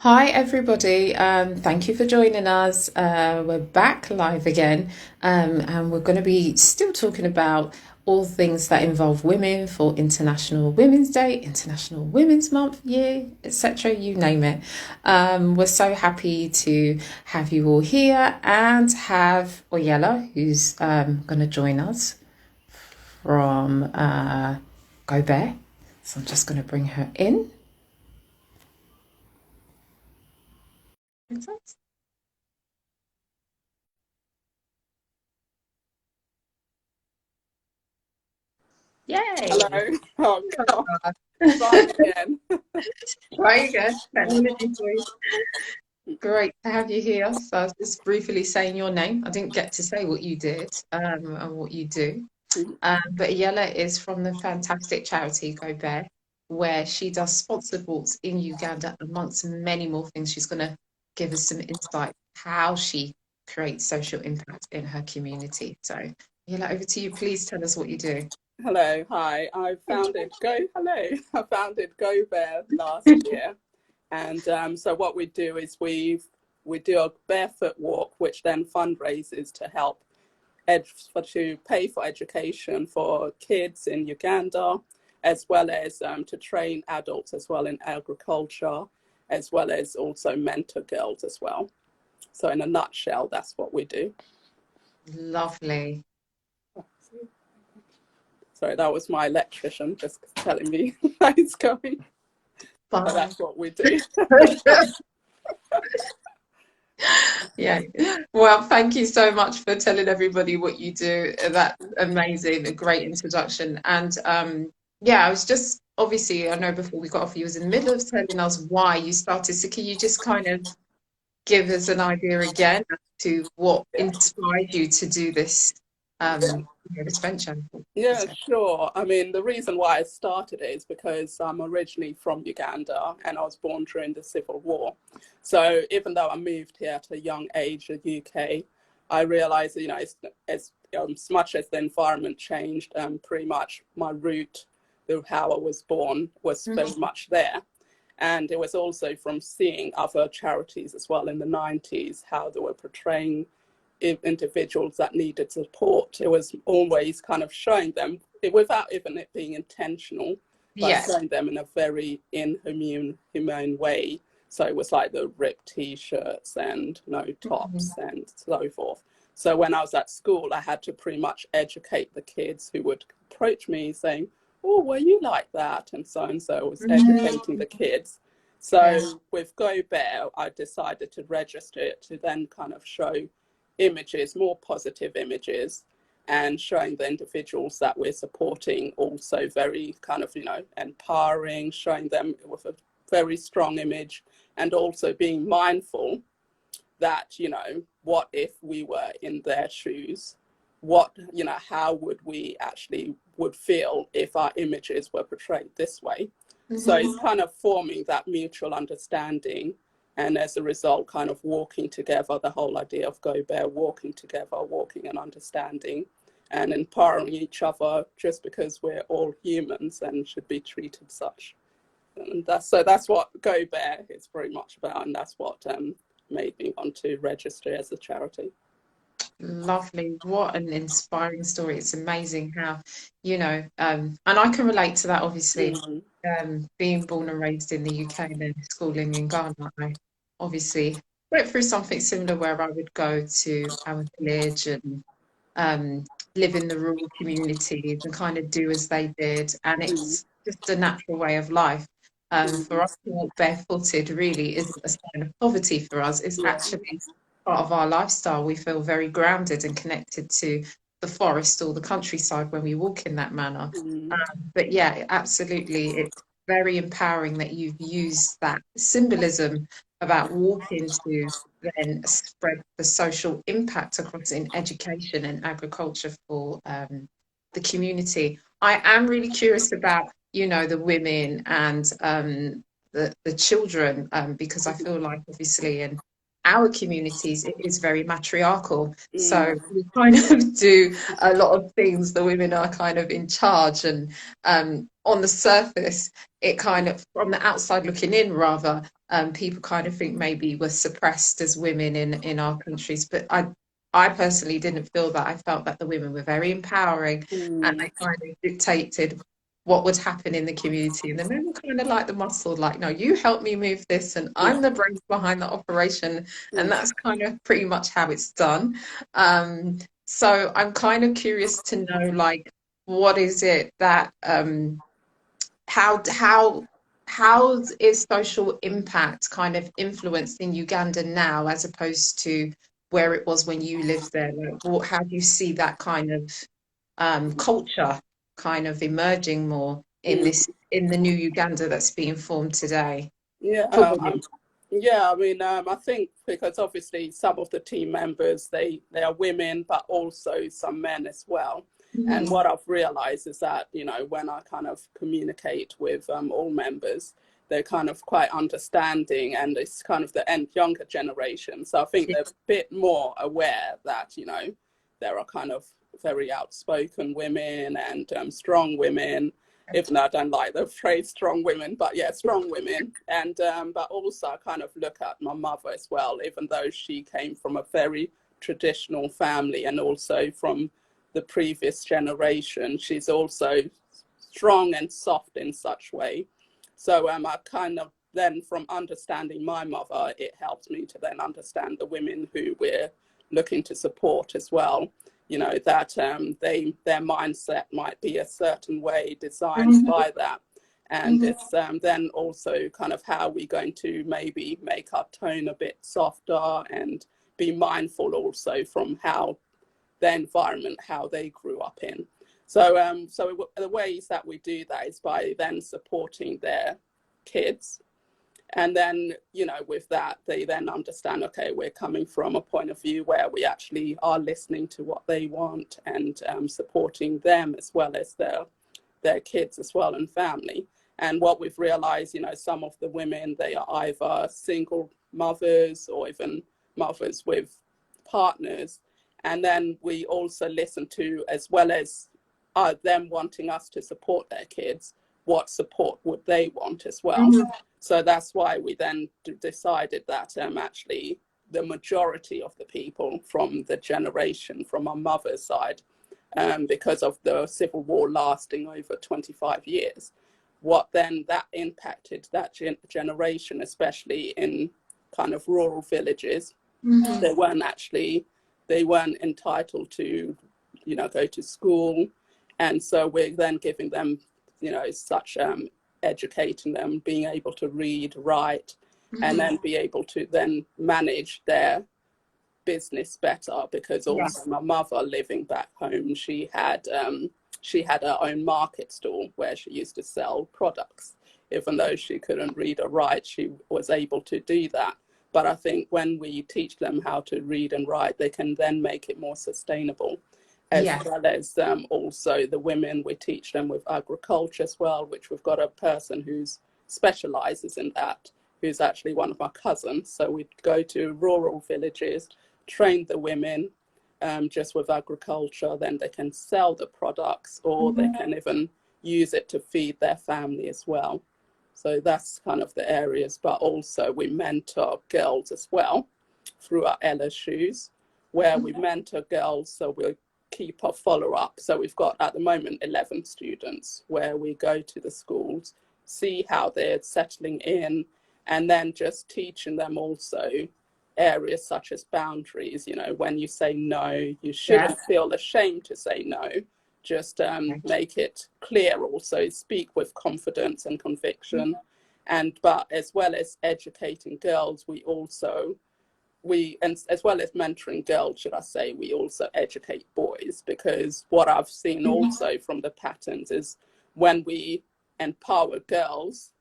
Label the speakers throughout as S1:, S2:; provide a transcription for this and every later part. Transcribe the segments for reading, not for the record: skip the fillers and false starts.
S1: Hi, everybody. Thank you for joining us. We're back live again, and we're going to be still talking about all things that involve women for International Women's Day, International Women's Month, year, etc. You name it. We're so happy to have you all here and have Oyella, who's going to join us from Go Bear. So I'm just going to bring her in.
S2: Hello.
S1: Yay!
S2: Oh God. Trying again.
S1: Right, good. Technology please. Great to have you here. So I was just briefly saying your name. I didn't get to say what you did and what you do. But Yella is from the fantastic charity Go Bear, where she does sponsored walks in Uganda, amongst many more things. She's going to give us some insight how she creates social impact in her community. So Yella, over to you. Please tell us what you do.
S2: Hello. Hi. I founded Go. Hello. I founded Go Bear last year, and so what we do is we do a barefoot walk, which then fundraises to help to pay for education for kids in Uganda, as well as to train adults as well in agriculture, as well as also mentor girls as well. So in a nutshell, that's what we do.
S1: Lovely.
S2: Sorry, that was my electrician just telling me how it's going. But
S1: Bye.
S2: that's what we do.
S1: Yeah. Well, thank you so much for telling everybody what you do. That's amazing. A great introduction. And yeah, I was just obviously, I know before we got off, you was in the middle of telling us why you started. So can you just kind of give us an idea again as to what
S2: Yeah.
S1: inspired you to do this this venture?
S2: Yeah, sure. I mean, the reason why I started it is because I'm originally from Uganda and I was born during the Civil War. So even though I moved here at a young age in the UK, I realized that, as much as the environment changed, pretty much my root of how I was born was very
S1: Mhm.
S2: much there. And it was also from seeing other charities as well in the 90s, how they were portraying individuals that needed support. It was always kind of showing them, without even it being intentional, but
S1: Yeah.
S2: showing them in a very humane way. So it was like the ripped t-shirts and no
S1: Mhm.
S2: tops and so forth. So when I was at school, I had to pretty much educate the kids who would approach me saying, "Oh, were you like that?" And so I was educating
S1: Mhm.
S2: the kids.
S1: Yeah.
S2: So with Go Bear, I decided to register it to then kind of show images, more positive images, and showing the individuals that we're supporting also very kind of, empowering, showing them with a very strong image, and also being mindful that, what if we were in their shoes? What, how would we actually would feel if our images were portrayed this way? So
S1: Mhm.
S2: it's kind of forming that mutual understanding, and as a result kind of walking together, the whole idea of Go Bear, walking together, walking and understanding and empowering each other, just because we're all humans and should be treated such. And that's what Go Bear is very much about, and that's what made me want to register as a charity.
S1: Lovely. What an inspiring story. It's amazing how, and I can relate to that, obviously,
S2: Mm,
S1: being born and raised in the UK and then schooling in Ghana. I obviously went through something similar where I would go to our village and um, live in the rural communities and kind of do as they did. And
S2: mm,
S1: it's just a natural way of life. For
S2: mm,
S1: us to walk barefooted really isn't a sign of poverty for us. It's
S2: yeah.
S1: actually part of our lifestyle. We feel very grounded and connected to the forest or the countryside when we walk in that manner.
S2: Mm,
S1: But yeah, absolutely. It's very empowering that you've used that symbolism about walking to then spread the social impact across in education and agriculture for the community. I am really curious about, the women and the children, because I feel like obviously in our communities it is very matriarchal. So
S2: mm,
S1: we kind of do a lot of things. The women are kind of in charge, and on the surface, it kind of, from the outside looking in, rather, people kind of think maybe we're suppressed as women in our countries. But I personally didn't feel that. I felt that the women were very empowering, and
S2: Mm,
S1: they kind of dictated what would happen in the community. And the men were kind of like the muscle, like, no, you help me move this, and I'm the brains behind the operation. And
S2: mm,
S1: that's kind of pretty much how it's done. So I'm kind of curious to know, like, what is it that how is social impact kind of influenced in Uganda now as opposed to where it was when you lived there? Like, how do you see that kind of culture kind of emerging more in
S2: mm.
S1: this in the new Uganda that's being formed today
S2: Yeah,
S1: for women?
S2: yeah. I mean, I think because obviously some of the team members they are women, but also some men as well. And
S1: Mhm.
S2: what I've realized is that when I kind of communicate with all members, they're kind of quite understanding, and it's kind of the younger generation. So I think
S1: Yeah.
S2: they're a bit more aware that there are kind of very outspoken women and strong women, even though I don't like the phrase strong women, but yeah, strong women. And but also I kind of look at my mother as well, even though she came from a very traditional family and also from the previous generation, she's also strong and soft in such way. So I kind of then, from understanding my mother, it helps me to then understand the women who we're looking to support as well. That their mindset might be a certain way designed
S1: Mhm.
S2: by that. And
S1: Mhm.
S2: it's then also kind of how we're going to maybe make our tone a bit softer and be mindful also from how their environment, how they grew up in. So the ways that we do that is by then supporting their kids. And then, with that, they then understand, okay, we're coming from a point of view where we actually are listening to what they want and supporting them as well as their kids as well and family. And what we've realized, some of the women, they are either single mothers or even mothers with partners. And then we also listen to, as well as them wanting us to support their kids, what support would they want as well.
S1: Mhm.
S2: So that's why we then decided that actually the majority of the people from the generation from our mother's side, because of the civil war lasting over 25 years, what then that impacted that generation, especially in kind of rural villages.
S1: Mhm.
S2: They weren't actually, they weren't entitled to, go to school. And so we're then giving them, such educating them, being able to read, write, and
S1: Mhm.
S2: then be able to then manage their business better. Because also
S1: Yes.
S2: my mother living back home, she had her own market stall where she used to sell products. Even though she couldn't read or write, she was able to do that. But I think when we teach them how to read and write, they can then make it more sustainable. As
S1: Yes.
S2: well as also the women, we teach them with agriculture as well, which we've got a person who's specializes in that, who's actually one of my cousins. So we go to rural villages, train the women just with agriculture, then they can sell the products or they
S1: Mhm.
S2: can even use it to feed their family as well. So that's kind of the areas, but also we mentor girls as well through our Ella shoes, where we mentor girls. So we'll keep a follow up. So we've got at the moment 11 students where we go to the schools, see how they're settling in, and then just teaching them also areas such as boundaries. When you say no, you
S1: Yes.
S2: shouldn't feel ashamed to say no. Just make it clear. Also, speak with confidence and conviction. But as well as educating girls, and as well as mentoring girls, should I say, we also educate boys, because what I've seen
S1: Mhm.
S2: also from the patterns is when we empower girls,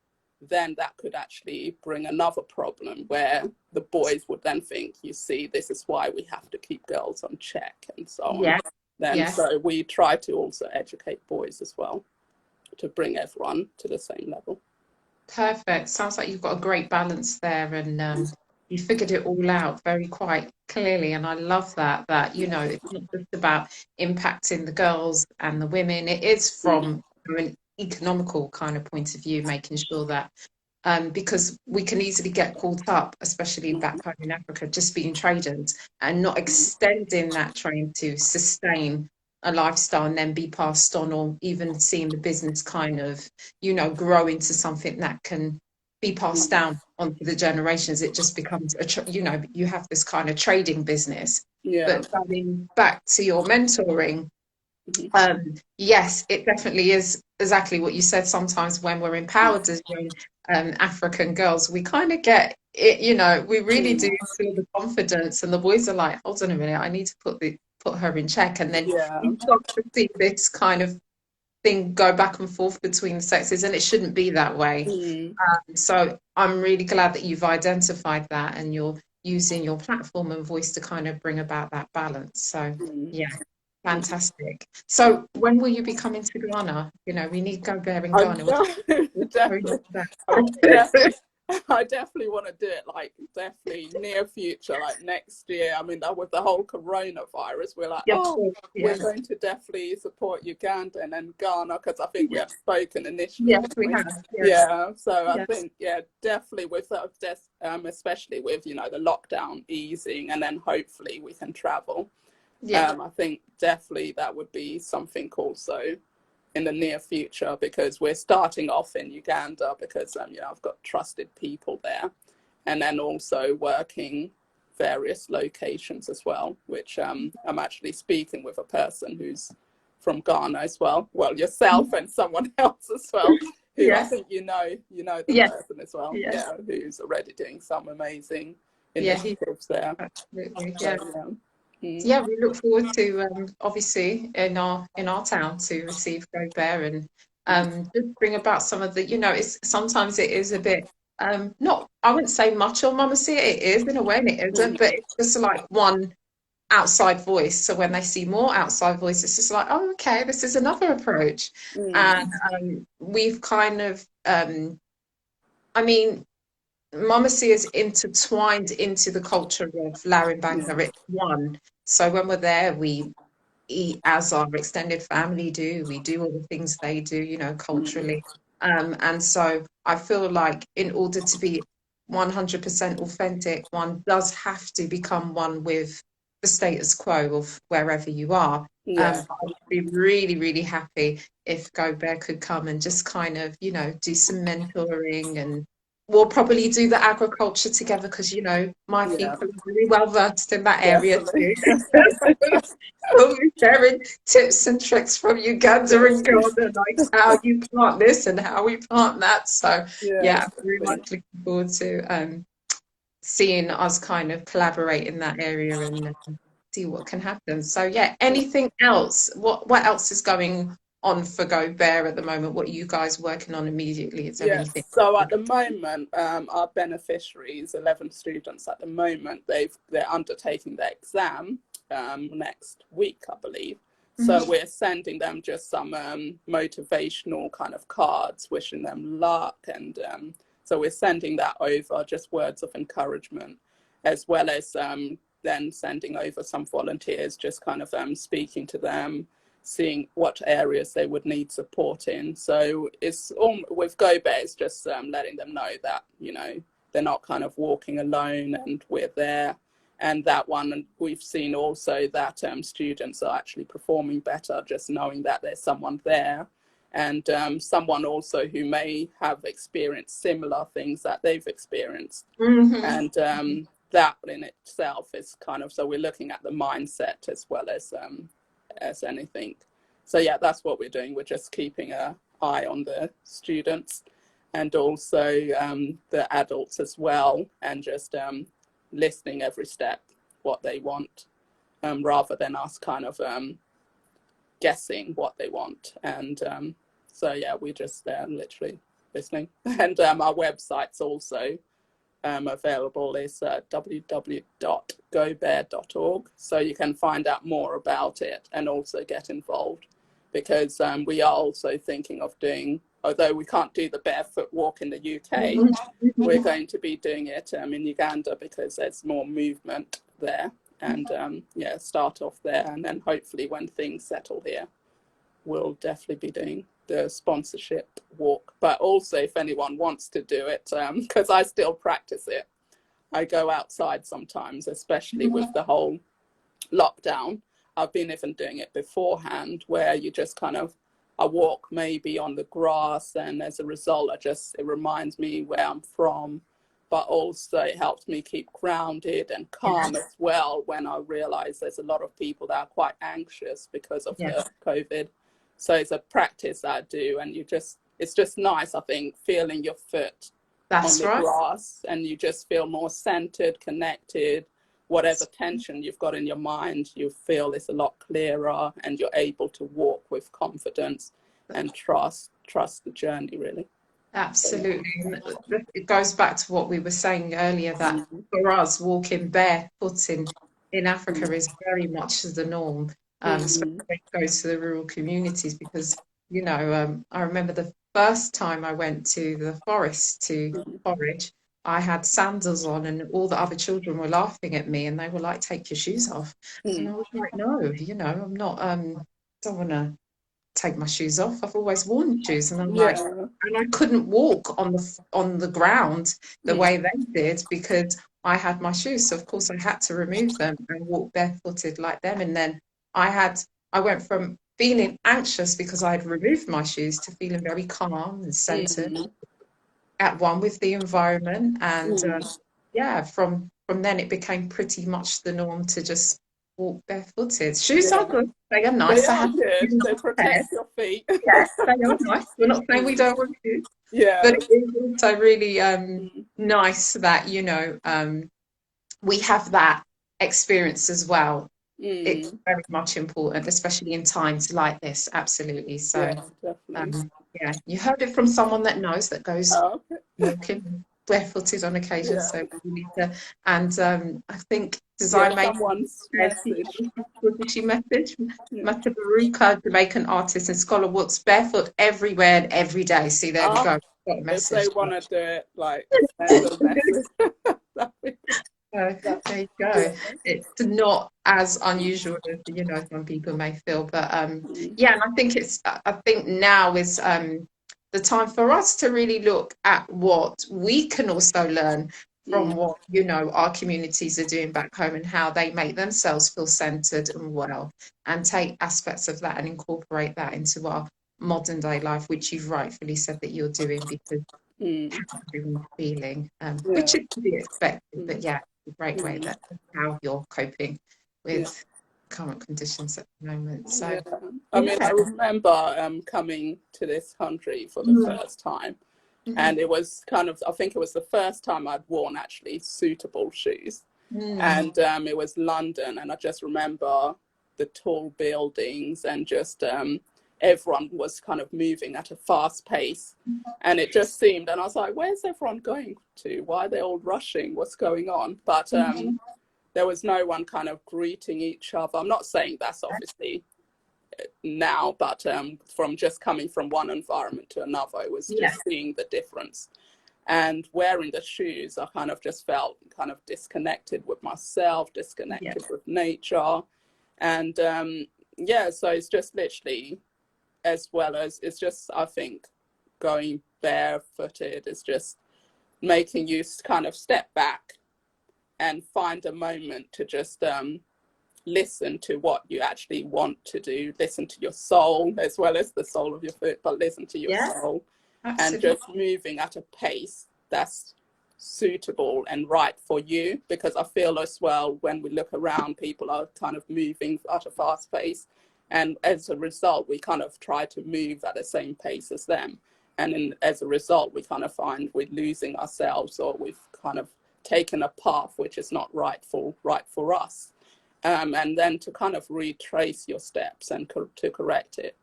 S2: then that could actually bring another problem where the boys would then think, you see, this is why we have to keep girls on check and so on.
S1: Yes.
S2: Then
S1: Yes.
S2: so we try to also educate boys as well to bring everyone to the same level.
S1: Perfect. Sounds like you've got a great balance there, and you figured it all out very quite clearly. And I love that, it's not just about impacting the girls and the women. It is
S2: Mm,
S1: from, I mean, economical kind of point of view, making sure that because we can easily get caught up, especially back home in Africa, just being traders and not extending that trade to sustain a lifestyle and then be passed on, or even seeing the business kind of, grow into something that can be passed down onto the generations. It just becomes you have this kind of trading business.
S2: Yeah.
S1: But going back to your mentoring,
S2: Mhm.
S1: yes, it definitely is exactly what you said. Sometimes when we're empowered as young African girls, we kind of get it, we really do feel the confidence, and the boys are like, hold on a minute, I need to put her in check. And then
S2: Yeah.
S1: you start to see this kind of thing go back and forth between the sexes, and it shouldn't be that way.
S2: Mm.
S1: So I'm really glad that you've identified that and you're using your platform and voice to kind of bring about that balance. So
S2: Mm.
S1: yeah, fantastic. So when will you be coming to Ghana? We need Go Bear in
S2: I
S1: Ghana.
S2: know, definitely. I definitely, I definitely want to do it, like definitely near future, like next year. I mean, that with the whole coronavirus, we're like,
S1: Yeah, of
S2: oh,
S1: course,
S2: we're
S1: yeah.
S2: going to definitely support Uganda and then Ghana, because I think we had spoken initially,
S1: Yes,
S2: didn't
S1: we
S2: we?
S1: have. Yes,
S2: Yeah. So I
S1: yes,
S2: think, yeah, definitely with especially with the lockdown easing, and then hopefully we can travel.
S1: yeah,
S2: I think definitely that would be something also in the near future, because we're starting off in Uganda because I've got trusted people there, and then also working various locations as well, which I'm actually speaking with a person who's from Ghana as well. Well, yourself and someone else as well, who I
S1: yes,
S2: think you know the
S1: yes,
S2: person as well,
S1: yes,
S2: yeah, who's already doing some amazing
S1: yeah,
S2: initiatives there.
S1: absolutely,
S2: So
S1: yeah.
S2: yeah. Mm.
S1: Yeah, we look forward to obviously in our town to receive Go Bear and just bring about some of the, it's sometimes it is a bit not, I wouldn't say much on Mama See It is in a way and it isn't, but it's just like one outside voice. So when they see more outside voice, it's just like, oh, okay, this is another approach. And
S2: Mm.
S1: we've kind of I mean, Mamacy is intertwined into the culture of Larimbanga.
S2: Mm.
S1: It's one. So when we're there, we eat as our extended family do. We do all the things they do,
S2: Mm.
S1: culturally. And so I feel like in order to be 100% authentic, one does have to become one with the status quo of wherever you are.
S2: Yeah.
S1: I would be really, really happy if Go Bear could come and just kind of, do some mentoring, and we'll probably do the agriculture together because, my
S2: Yeah.
S1: people are really well versed in that area
S2: Definitely.
S1: too. We'll be sharing tips and tricks from Uganda and
S2: Definitely.
S1: Ghana, like how you plant this and how we plant that. So
S2: Yeah,
S1: yeah, I'm very much
S2: definitely.
S1: looking forward to seeing us kind of collaborate in that area and see what can happen. So yeah, anything else? What else is going on for Go Bear at the moment? What are you guys working on immediately? Is there anything?
S2: Yes. So at the moment, our beneficiaries, 11 students at the moment, they're undertaking their exam next week, I believe. So
S1: Mhm.
S2: we're sending them just some motivational kind of cards, wishing them luck, and so we're sending that over, just words of encouragement, as well as then sending over some volunteers, just kind of speaking to them, seeing what areas they would need support in. So it's all with Go Bear, it's just letting them know that they're not kind of walking alone, and we're there. And that one, and we've seen also that students are actually performing better just knowing that there's someone there, and someone also who may have experienced similar things that they've experienced.
S1: Mhm.
S2: And that in itself is kind of, so we're looking at the mindset as anything. So yeah, that's what we're doing. We're just keeping an eye on the students and also the adults as well, and just listening every step what they want, rather than us kind of guessing what they want. And so yeah, we just literally listening. And our website's also available, is www.gobear.org, so you can find out more about it and also get involved, because we are also thinking of doing, although we can't do the barefoot walk in the UK,
S1: Mhm.
S2: we're
S1: Mhm.
S2: going to be doing it in Uganda, because there's more movement there. And yeah, start off there, and then hopefully when things settle here, we'll definitely be doing the sponsorship walk. But also, if anyone wants to do it, because I still practice it, I go outside sometimes, especially with the whole lockdown. I've been even doing it beforehand, where you just kind of, I walk maybe on the grass, and as a result, it reminds me where I'm from, but also it helps me keep grounded and calm
S1: Yes.
S2: as well when I realize there's a lot of people that are quite anxious because of the
S1: Yes.
S2: COVID. So it's a practice I do, and it's just nice, I think, feeling your foot on
S1: That's
S2: the
S1: right.
S2: grass, and you just feel more centered, connected. Whatever tension you've got in your mind, you feel it's a lot clearer, and you're able to walk with confidence and trust the journey, really.
S1: Absolutely. And it goes back to what we were saying earlier, that
S2: Mm,
S1: for us, walking barefoot in Africa
S2: mm,
S1: is very much the norm, especially
S2: mm,
S1: when you go to the rural communities, because, I remember the first time I went to the forest to
S2: mm,
S1: forage, I had sandals on and all the other children were laughing at me and they were like, take your shoes off. And
S2: mm.
S1: I was like, no, I'm not, don't want to take my shoes off. I've always worn shoes, and I'm like,
S2: Yeah.
S1: and I couldn't walk on the ground the
S2: Mm,
S1: way they did because I had my shoes. So of course I had to remove them and walk barefooted like them. And then I went from feeling anxious because I had removed my shoes to feeling very calm and centered,
S2: mm,
S1: at one with the environment. And
S2: mm.
S1: yeah, from then it became pretty much the norm to just walk barefooted. Shoes are
S2: Yeah.
S1: good. They are
S2: They
S1: nice. I
S2: are
S1: have
S2: good.
S1: shoes
S2: They
S1: on a pair.
S2: protect your feet.
S1: Yes, they are nice. We're not saying we
S2: Mm,
S1: don't want to, but
S2: yeah.
S1: it is also really
S2: Mm,
S1: nice that, we have that experience as well. It's
S2: mm.
S1: very much important, especially in times like this. Absolutely.
S2: Yeah,
S1: So,
S2: definitely.
S1: yeah, you heard it from someone that knows, that goes
S2: Oh, okay.
S1: walking barefooted on occasion.
S2: Yeah.
S1: So we need to, and I think
S2: Yeah,
S1: Design Made
S2: someone's
S1: said,
S2: message.
S1: what did she message?
S2: Yeah.
S1: Matabaruka, Jamaican artist and scholar, walks barefoot everywhere and every day. See, there we
S2: Ah,
S1: go. Got a
S2: if they
S1: message.
S2: want to do it, like, send a message.
S1: So
S2: That-
S1: there you go.
S2: yeah.
S1: It's not as unusual as some people may feel, but
S2: Mm,
S1: yeah, and I think now is the time for us to really look at what we can also learn from
S2: mm,
S1: what our communities are doing back home and how they make themselves feel centered and well, and take aspects of that and incorporate that into our modern day life, which you've rightfully said that you're doing, because
S2: mm,
S1: how everyone's feeling,
S2: yeah.
S1: which is to be expected. But
S2: Mm,
S1: yeah, a great way
S2: mm,
S1: that how you're coping
S2: yeah.
S1: with current conditions at the moment. So
S2: Yeah. I mean, I
S1: yeah.
S2: remember coming to this country for the
S1: Mm,
S2: first time, and
S1: mhm,
S2: it was kind of, I think it was the first time I'd worn actually suitable shoes.
S1: mm,
S2: And it was London, and I just remember the tall buildings, and just everyone was kind of moving at a fast pace, and it just seemed, and I was like, where's everyone going to? Why are they all rushing? What's going on? But
S1: mhm.
S2: there was no one kind of greeting each other. I'm not saying that's obviously now, but from just coming from one environment to another, it was
S1: Yeah,
S2: just seeing the difference. And wearing the shoes, I kind of just felt kind of disconnected with myself,
S1: yeah,
S2: disconnected with nature. And yeah, so it's just literally, as well as, it's just, I think, going barefooted is just making you kind of step back and find a moment to just listen to what you actually want to do, listen to your soul as well as the soul of your foot, but listen to your
S1: yeah,
S2: soul, and
S1: absolutely.
S2: just moving at a pace that's suitable and right for you. Because I feel as well, when we look around, people are kind of moving at a fast pace, and as a result we kind of try to move at the same pace as them, and as a result we kind of find we're losing ourselves, or we've kind of taken a path which is not right for us. And then to kind of retrace your steps and to correct it,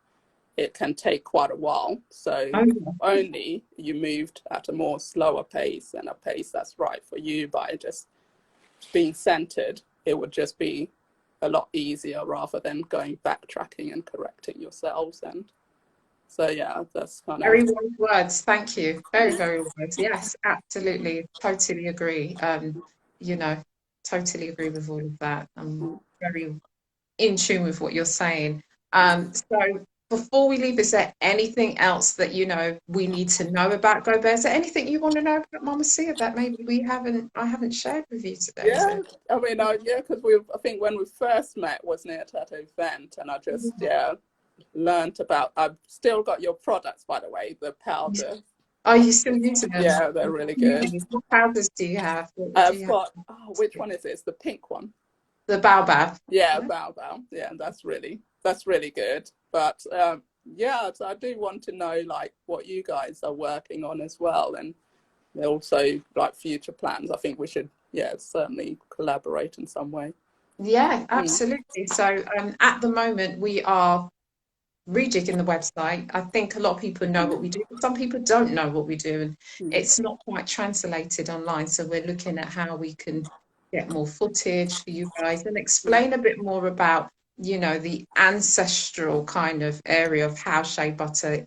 S2: it can take quite a while. So
S1: Oh,
S2: if
S1: yeah.
S2: only you moved at a more slower pace, and a pace that's right for you, by just being centered, it would just be a lot easier, rather than going backtracking and correcting yourselves. And so yeah, that's kind of
S1: Very wise words. Thank you. Very, very wise. Yes, absolutely. Totally agree. You know, totally agree with all of that. I'm very in tune with what you're saying. So before we leave, is there anything else that we need to know about Go Bear? Is there anything you want to know about Mama Sia that maybe I haven't shared with you today? Is
S2: Yeah,
S1: there?
S2: I mean, yeah, because I think when we first met, wasn't it, at that event, and I just, yeah, learned about. I've still got your products, by the way, the powder.
S1: Are you still using them?
S2: Yeah, they're really good.
S1: What powders do you have? What do
S2: I've
S1: you have?
S2: got, oh, which one is it? It's the pink one.
S1: The baobab.
S2: Yeah, Bao. Yeah, that's really good. But yeah, so I do want to know like what you guys are working on as well, and also like future plans. I think we should, yeah, certainly collaborate in some way.
S1: Yeah,
S2: Mm.
S1: absolutely. So at the moment we are rejigging the website. I think a lot of people know what we do, but some people don't know what we do, and
S2: Mm.
S1: it's not quite translated online. So we're looking at how we can get more footage for you guys and explain a bit more about, the ancestral kind of area of how shea butter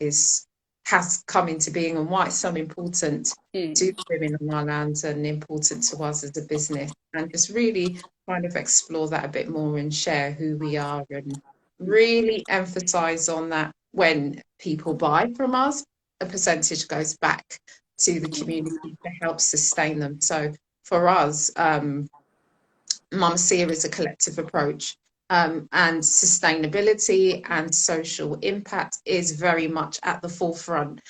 S1: has come into being and why it's so important to
S2: Mm.
S1: women on our land and important to us as a business, and just really kind of explore that a bit more and share who we are and really emphasize on that when people buy from us, a percentage goes back to the community to help sustain them. So for us, Mama Sia is a collective approach. And sustainability and social impact is very much at the forefront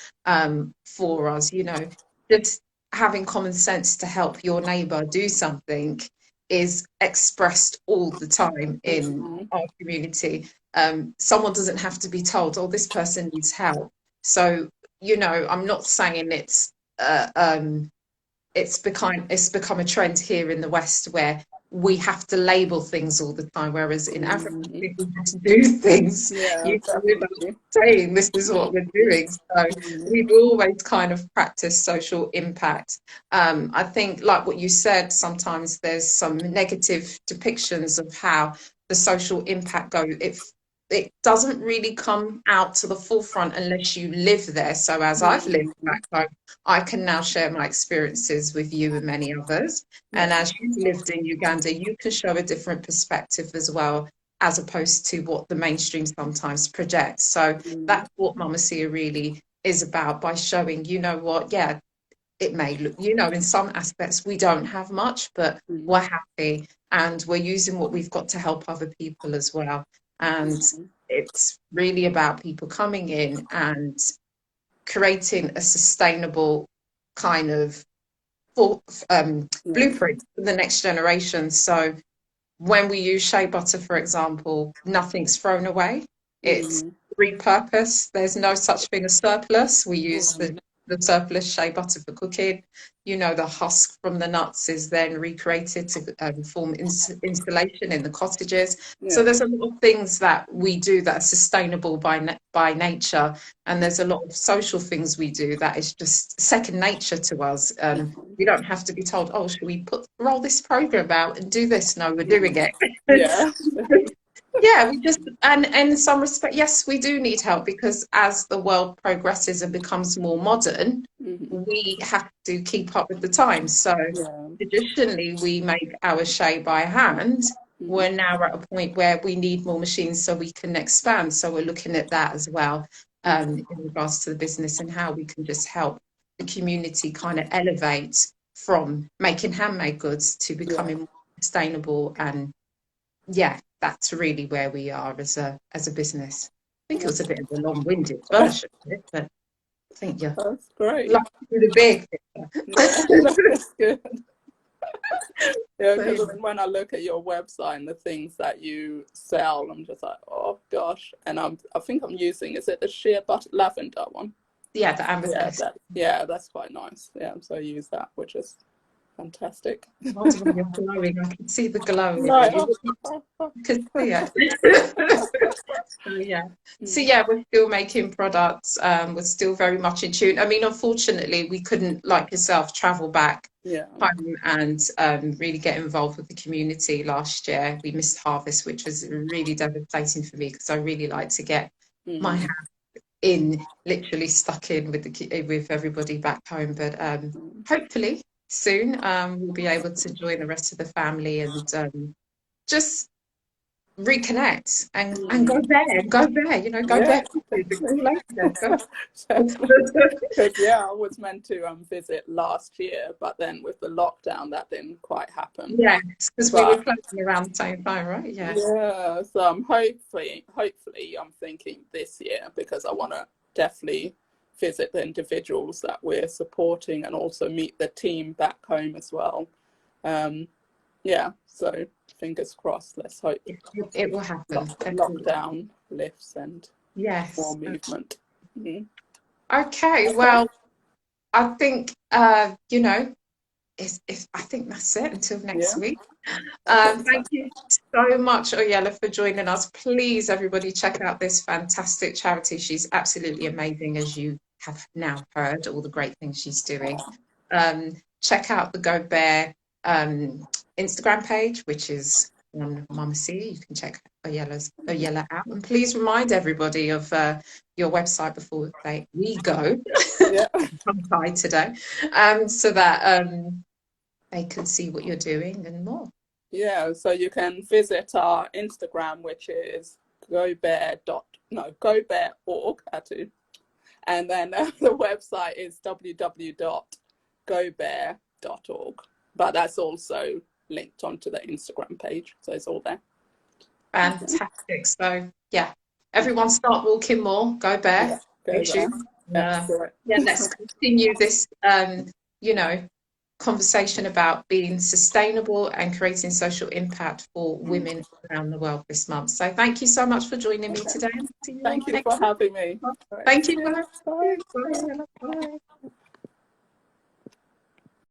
S1: for us. Just having common sense to help your neighbour do something is expressed all the time in
S2: Mm.
S1: our community. Someone doesn't have to be told, oh, this person needs help. So, I'm not saying uh, um, it's become a trend here in the West where we have to label things all the time, whereas in Africa,
S2: Mm.
S1: people just do things,
S2: Yeah,
S1: without
S2: definitely.
S1: saying this is what we're doing. So
S2: Mm.
S1: we've always kind of practiced social impact. I think, like what you said, sometimes there's some negative depictions of how the social impact goes. It doesn't really come out to the forefront unless you live there. So as I've lived
S2: Mm.
S1: back home, I can now share my experiences with you and many others. And
S2: Yeah.
S1: as you've lived in Uganda, you can show a different perspective as well, as opposed to what the mainstream sometimes projects. So
S2: Mm.
S1: that's what Mama Sia really is about, by showing, what, yeah, it may look, in some aspects we don't have much, but
S2: Mm.
S1: we're happy and we're using what we've got to help other people as well. And it's really about people coming in and creating a sustainable kind of full,
S2: Yeah.
S1: blueprint for the next generation. So when we use shea butter, for example, nothing's thrown away. It's
S2: Mm.
S1: repurposed. There's no such thing as surplus. We use the,
S2: Mm.
S1: the surplus shea butter for cooking. The husk from the nuts is then recreated to form insulation in the cottages. So
S2: Yeah.
S1: there's a lot of things that we do that are sustainable by nature, and there's a lot of social things we do that is just second nature to us. We don't have to be told, oh, should we roll this program out and do this? No, we're doing
S2: Mm.
S1: it.
S2: Yeah.
S1: Yeah, we just, and in some respect, yes, we do need help, because as the world progresses and becomes more modern,
S2: Mm.
S1: we have to keep up with the times. So
S2: Yeah.
S1: traditionally, we make our shea by hand.
S2: Mm.
S1: We're now at a point where we need more machines so we can expand. So we're looking at that as well,
S2: Mm.
S1: in regards to the business and how we can just help the community kind of elevate from making handmade goods to
S2: Yeah.
S1: becoming more sustainable. And yeah, that's really where we are as a business. I think it was a bit of a long-winded version of it, but I think you're
S2: That's great.
S1: like the big
S2: Yeah,
S1: picture.
S2: that's good. Yeah,
S1: So,
S2: because when I look at your website and the things that you sell, I'm just like, oh gosh. And I think I'm using, is it the sheer butter lavender one?
S1: yeah, the
S2: Yeah,
S1: amethyst.
S2: that's quite nice. Yeah, so I use that, which is fantastic.
S1: Wonder when you're glowing. I can see the glow in
S2: Right.
S1: you.
S2: Oh,
S1: You can see it. So yeah. So
S2: mm.
S1: yeah, we're still making products. We're still very much in tune. I mean, unfortunately, we couldn't, like yourself, travel back
S2: Yeah.
S1: home and really get involved with the community last year. We missed harvest, which was really devastating for me, because I really like to get my
S2: Mm.
S1: hand in, literally stuck in with everybody back home. But
S2: Mm.
S1: hopefully soon we'll be able to join the rest of the family and just reconnect and go there, go
S2: Yeah,
S1: barefoot. Go.
S2: because yeah, I was meant to visit last year, but then with the lockdown, that didn't quite happen.
S1: Yes, because we were
S2: But
S1: closing around the same time, right? Yeah.
S2: yeah, so hopefully, I'm thinking this year because I want to definitely visit the individuals that we're supporting and also meet the team back home as well. Um, yeah, so fingers crossed. Let's hope
S1: It will happen.
S2: lockdown lifts and more
S1: Yes.
S2: movement. Mhm.
S1: Okay.
S2: Okay.
S1: Well, I think if I think that's it until next
S2: Yeah,
S1: week.
S2: I think so.
S1: Thank you so much, Oyella, for joining us. Please, everybody, check out this fantastic charity. She's absolutely amazing, as you have now heard, all the great things she's doing. Check out the Go Bear Instagram page, which is on Mama C. You can check Oyella out. And please remind everybody of your website before we go.
S2: Yeah.
S1: I'm tired today, so that they can see what you're doing and more.
S2: Yeah, so you can visit our Instagram, which is gobear.org, and then the website is www.gobear.org. But that's also linked onto the Instagram page, so it's all there.
S1: Fantastic. So yeah, everyone start walking more. Go
S2: Yeah,
S1: Bear.
S2: go
S1: Thank you.
S2: there. Excellent.
S1: Yeah, let's continue this. You know, conversation about being sustainable and creating social impact for women around the world this month. So thank you so much for joining me
S2: Okay.
S1: today. See you all
S2: Thank you
S1: next
S2: for
S1: week.
S2: having me. All right.
S1: Thank you.
S2: Cheers.
S1: Bye.
S2: Bye.
S1: Bye. Bye.